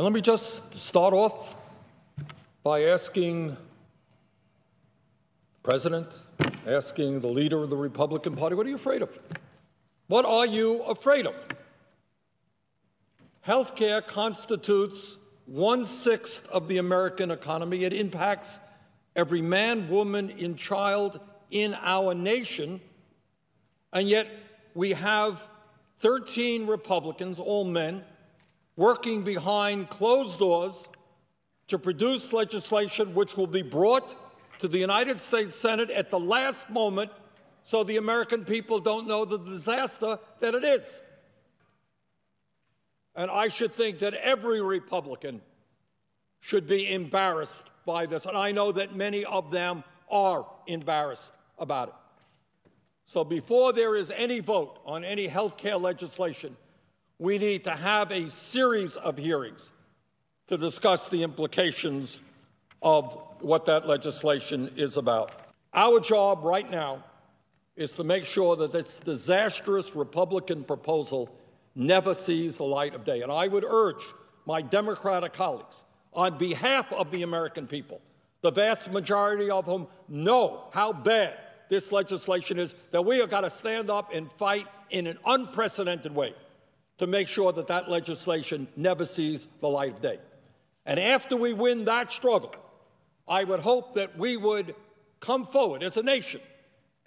And let me just start off by asking the President, asking the leader of the Republican Party, what are you afraid of? What are you afraid of? Health care constitutes 1/6 of the American economy. It impacts every man, woman, and child in our nation. And yet we have 13 Republicans, all men, working behind closed doors to produce legislation which will be brought to the United States Senate at the last moment so the American people don't know the disaster that it is. And I should think that every Republican should be embarrassed by this, and I know that many of them are embarrassed about it. So before there is any vote on any health care legislation, we need to have a series of hearings to discuss the implications of what that legislation is about. Our job right now is to make sure that this disastrous Republican proposal never sees the light of day. And I would urge my Democratic colleagues, on behalf of the American people, the vast majority of whom know how bad this legislation is, that we have got to stand up and fight in an unprecedented way to make sure that that legislation never sees the light of day. And after we win that struggle, I would hope that we would come forward as a nation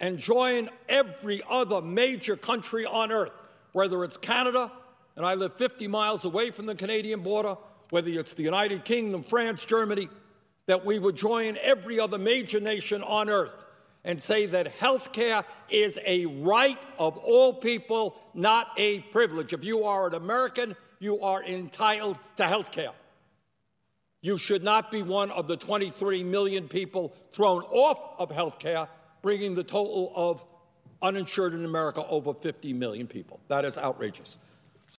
and join every other major country on earth, whether it's Canada, and I live 50 miles away from the Canadian border, whether it's the United Kingdom, France, Germany, that we would join every other major nation on earth and say that health care is a right of all people, not a privilege. If you are an American, you are entitled to health care. You should not be one of the 23 million people thrown off of health care, bringing the total of uninsured in America over 50 million people. That is outrageous.